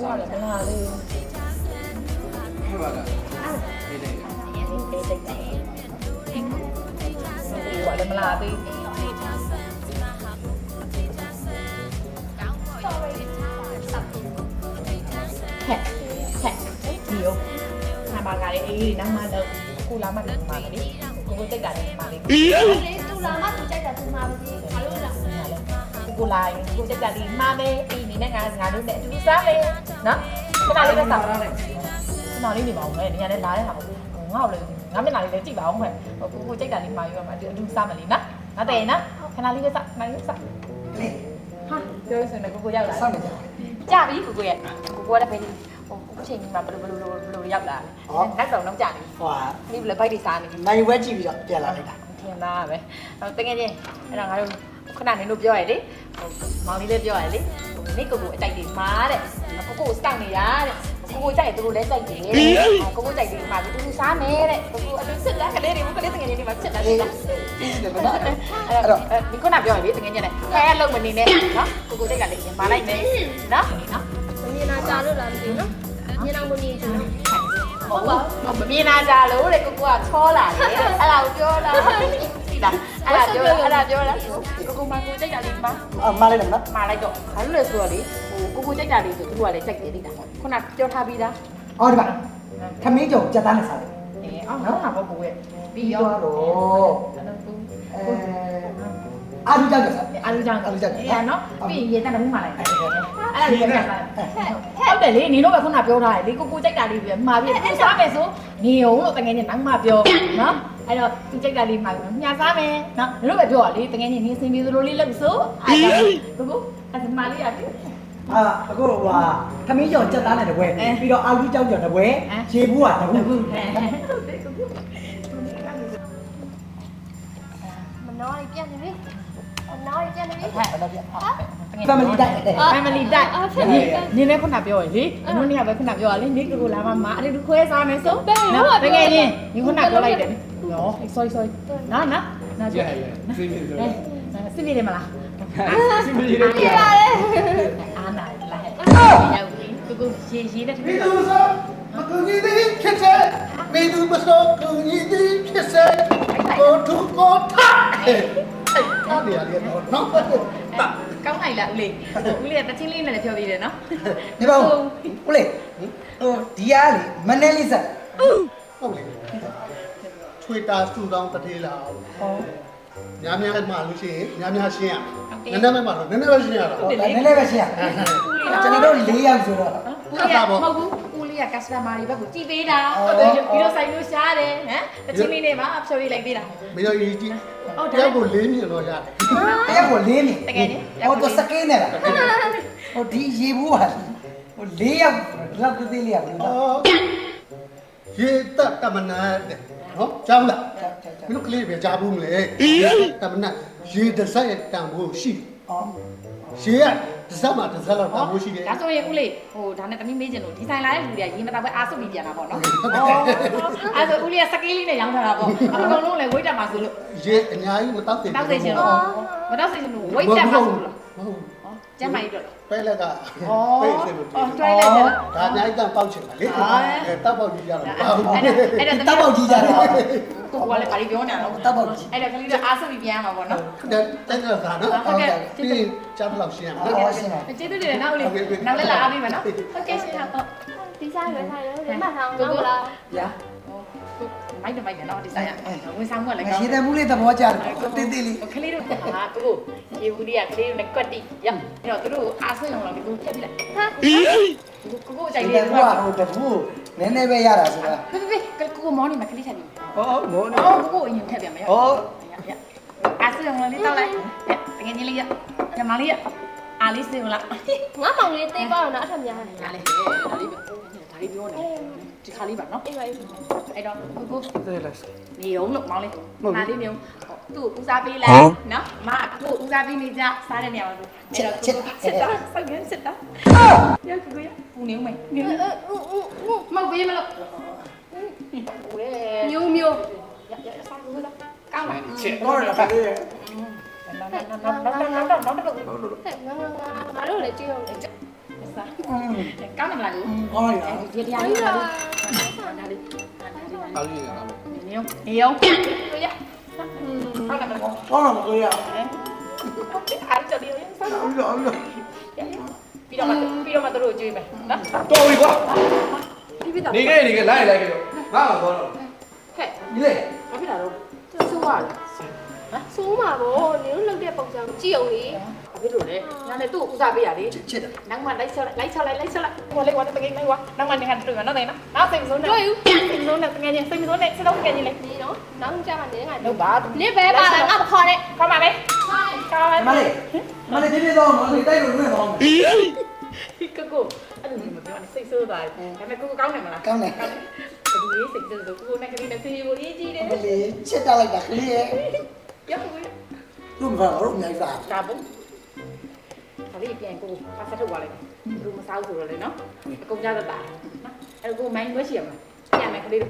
ဟုတ်တယ်မလားလေးဟုတ်ပါလားဒီနေ့ဒီစိတ်တယ်ဟုတ်တယ်မလားသေးဟဲ့ဒီရောနာမကလေးအေးနာမတော့ကိုလာမတယ်မာလေးကိုတိတ်တာလေးမာလေးတူလာမှသူကြိုက်တာသူမှာပဲဒီဘာလို့လဲကိုလာကိုတိတ်တာလေးမာမဲအေးနေနဲ့ငါတို့နဲ့အတူစားမယ်နော်ခဏလေးပဲစားရတယ်ခဏလေးနေပါဦးမယ်ဒီညနဲ့လာတဲ့ဟာငါ့ကိုလေငါမျက်နှာလေးလည်းကြည့်ပါအောင်မယ်ကိုကြိတ်တာလေးမာယူရမှာအတူစားမယ်လीနော်ငါတဲ့နော်ခဏလေးပဲစားနိုင်လို့စားဟာပြောစနေကိုရောက်လာစားမယ်ကြပြီကိုရဲ့ကိုကလည်းပဲဟိုချိန်ကြီးမှာဘယ်လိုရောက်လာလဲနောက်တော့နောက်ကြနေဟွာဒီဘယ်ဘိုက်တွေစားနေပြီနိုင်ဝဲကြည့်ပြီးတော့ပြန်လာလိုက်တာထင်သားပဲတကယ်ချင်းအဲ့တော့ငါတို့ခဏနေလို့ပြောရလေဟိုမောင်လေးလည်းပြောရလေနေကိုအတိုက်တွေမာတဲ့ကိုစတိုက်နေတာတဲ့ကိုကြိုက်သူတို့လည်းကြိုက်တယ်ကိုကြိုက်တယ်မှာတူတူစားမယ်တဲ့ကိုအတူစစ်လက်ကလေးတွေကလေးတကယ်ချင်းဒီမှာစစ်တာစစ်တာအဲ့တော့ဒီခုနပြောရလေတကယ်ချင်းနဲ့ခဲလုံးမနေနဲ့နော်ကိုကြိုက်ကလေးမာလိုက်မယ်နော်နော်မမြင်တာကြားလို့လားမသိဘူးနော်မြင်တော့မမြင်ချင်တော့ဟုတ်ပါမမြင်တာကြလို့တဲ့ကိုကချောလာတယ်အဲ့ဒါကိုပြောတာဒီလားအဲ့ဒါပြောလားကိုမကိုကြိုက်တာလေးပါမလိုက်တယ်နော်မာလိုက်တော့ဘာလို့လဲဆိုတော့လေဟိုကိုကြိုက်တာလေးဆိုသူကလည်းကြိုက်တယ်သိတာခုနပြောထားပြီးသားအော်ဒီပါခမင်းကြုံကြက်သားနဲ့စားတယ်အော်နော်ဟာပေါ့ကိုရဲ့ပြီးရောတော့အာလူကြောက်ကြစားအာလူကြောင့်အာလူကြောက်အဲ့နော်ပြီးရေတက်တယ်မှုမာလိုက်အဲ့ဒါလေးပြန်လာဟုတ်တယ်လေနေတော့ပဲခုနပြောထားတယ်လေကိုကြိုက်တာလေးပြီးမှာပြီးသူစားမယ်ဆိုနေအောင်လို့တကယ်ချင်းနောက်မှပြောနော်အဲ့တော့သူကြိုက်တာလေးမှာညာစားမယ်နော်နေတော့ပဲပြောရလေတကယ်ချင်းနေစင်ပြီးသလိုလေးလုပ်ဆိုအဲ့ဒါကိုအဲ့ဒါမာလေးရပြီအခုဟိုခမင်းကြုံကြက်သားနဲ့တပွဲပြီးတော့အာလူကြောက်ကြတပွဲရေဘူးကတဘူးမနှောရပြန်နေပြီနှောရပြန်နေပြီfamily တိုက် family တိုက်နင်းလည်းခုနပြောရလေအနုနေ့ကပဲခုနပြောရလေနေကိုလာမအဲ့ဒီခွဲစားမယ်ဆိုနော်တကယ်ချင်းဒီခုနပြောလိုက်တယ်နော် sorry နော်နော်ကြည့်စစ်မြေတယ်မလားစစ်မြေတယ်ပြရတယ်အားနာလာဟဲ့ရောက်ပြီကိုရေးတဲ့မီသူဆိုမကူညီသည်ဖြစ်စေမီသူမဆိုကူညီသည်ဖြစ်စေကိုထုကိုထားအဲ့နေရာလေးတော့နောက်ပတ်တာကောင်းလိုက်လားဦးလေးကတချင်းလေးနဲ့လည်းပြောပြီးတယ်နော်ဒီပါဦးလေးဟိုဒီအားလေမနဲ့လေးစားဟုတ်လေထွေတာစုတောင်းတထေးလာဟောများမှလို့ရှိရင်များရှင်းရနည်းနည်းမှတော့နည်းနည်းပဲရှင်းရတာနည်းနည်းပဲရှင်းရကျွန်တော်တို့၄ယောက်ဆိုတော့မဟုတ်ဘူးဦးလေးက customer တွေဘက်ကိုကြည်ပေးတာပြီးတော့ဆိုင်လို့ရှားတယ်ဟမ်တချင်းလေးနဲ့မှဖြော်ရလိုက်သေးတာမရောကြီးကြည့်တယောက်ကို၄မြင်တော့ရတယ်တယောက်ကို၄မြင်တကယ်ကြီးဟိုတော့စကင်းနဲ့လားဟိုဒီရေဘူးပါဟို၄ယောက်လောက်သေးလေးရဘူးလားရေတမနာတဲ့နော်ကြားမလားမင်းတို့ကလေးပဲကြားဘူးမလဲတမနာရေတစ်ဆက်ရဲ့တန်ဖိုးရှိရေကတစ်ဆက်မှာတစ်ဆက်လောက်တန်ဖိုးရှိတယ်ဒါဆိုရင်ဦးလေးဟိုဒါနဲ့တမီးမေးချင်လို့ဒီဆိုင်လာတဲ့လူတွေကရေမတောက်ပဲအားစုပြီးပြန်လာပေါ့နော်အဲ့ဆိုဦးလေးကစကေးလေးနဲ့ရောင်းထားတာပေါ့အကုန်လုံးလည်းဝိတ်တက်မှာဆိုလို့ရေအများကြီးမတောက်သိတောက်သိချင်လို့မတောက်သိချင်လို့ဝိတ်တက်မှာဆိုလို့မဟုတ်ကျမ်းမိုက်တော့ပဲလက်ကပဲစေလို့တွဲလိုက်တယ်ဒါအများကြီးတောက်ချင်တာလေတောက်ပေါက်ကြီးကြတော့တောက်ပေါက်ကြီးကြတော့ကိုကလည်းပါရီပြောနေတာနော်တောက်ပေါက်ကြီးအဲ့ဒါကလေးတော့အားစုပြီးပြန်ရမှာပေါ့နော်တက်ကြတာနော်ဟုတ်ကဲ့ပြီးကြားတော့ရှင်းရမယ်ကျေးဇူးတင်တယ်နောက်လေးနောက်လည်းလာအားပေးမယ်နော်ဟုတ်ကဲ့ရှင်ဟုတ်ဒီစားရွယ်ထားတယ်မှတ်ထားအောင်လားညာမိုက်တယ်နော်ဒီဆိုင်ကဝင်ဆောင်မှုလည်းကောင်းရေတယ်မှုလေးသဘောကျတယ်တေးသေးလေးကလေးတို့ဟာကိုရေဘူးလေးကကလေးတို့နဲ့ကွက်တိရအဲ့တော့သူတို့အားဆွင့်အောင်လည်းကိုဖြတ်ပြလိုက်ဟာကိုကြိုက်တယ်ဟိုတပူနည်းနည်းပဲရတာဆိုတာဖေကိုမောင်းနေမှာကလေးထပ်ပြီဟောမောင်းနေကိုအရင်ထပ်ပြန်မယ်ဟောအားဆွင့်အောင်လေးတောက်လိုက်တကယ်ကြီးလေးရညမလေးရအားလေးဆွင့်လားငါမောင်လေးသိပါတော့အထက်များနေညာလေးဒါလေးပြောနေဒီခါလေးပါနော်အေးပါအေးအဲ့တော့ကို对了နေအောင်လို့မောင်းလေးမာလေးနေအောင်သူ့ဦးစားပေးလဲနော်မသူ့ဦးစားပေးနေကြစားတဲ့နေရာမှာလို့အဲ့တော့စစ်တာစောက်ရစစ်တာရကူရပူနေဦးမယ်နေမောက်ပေးမလို့မျိုးရစားလို့လားကောင်းပါချက်တော့လာတယ်ငါတို့လည်းကြည့်အောင်လေ စားကောင်းတယ်မလားကို ကောင်းလိုက်တာ ဒီတရားလေးဒါလေး အားလေးရတာ နေရောကိုရဟုတ်တယ်မလား ကောင်းတော့မကိုရ အားကြတယ်စား အောင်လို့ ပြီးတော့မှတို့ကြွေးမယ်နော် တော်ပြီကွာ ဒီပြတာ နေခဲ့လိုက်ခဲ့တော့ငါ့မှာတော့ ဟဲ့ ဒီလေ ဘာဖြစ်လာတော့ဆိုးရလား ဆိုးမှာဗောနင်တို့လောက်တဲ့ပုံစံကြည့်အောင်လေ ဘာဖြစ်လို့လဲညာနဲ့သူ့ဦးစားပေးရလေ ချစ်တယ် နောက်မှလိုက်ချလိုက်ဟိုလေးဝါတကယ်လိုက်ဝါနောက်မှနေဟန်တွေ့မှာနော်နေနော်နောက်စိတ်မစိုးနဲ့စိတ်မစိုးနဲ့တကယ်ချင်းစိတ်မစိုးနဲ့စလုံးကဲချင်းလေး ဒီနော်နောက်ကြမှာနင်က လို့ပါ နင်ပဲပါလားငါမခေါ်နဲ့ ခေါ်ပါမယ်ခေါ်ပါ မလေးမလေးဒီနေ့တော့မလေးတိုက်လို့လွင့်သွားမယ် ကိုအဲ့လိုမပြောနဲ့စိတ်ဆိုးသွားတယ်ဒါပေမဲ့ကိုကောင်းတယ်မလား ကောင်းတယ် ဒီလေးစိတ်ဆိုးကိုနဲ့ကလေးနဲ့ဆေးကိုရေးကြည့်တယ် မလေးချစ်တတ်လိုက်တာကလေးရဲ့ ရောက်ကို တို့မဖာတော့အများကြီးစား ဒါဘူးဒါလေးပြန်ကိုဖတ်ဆက်ထုတ်ပါလိုက်ဘူးမစားဘူးဆိုတော့လေနော်အကုန်ကြတော့တာနော်အဲ့ကိုမိုင်းွှဲရှိရမလားပြန်မယ်ကလေး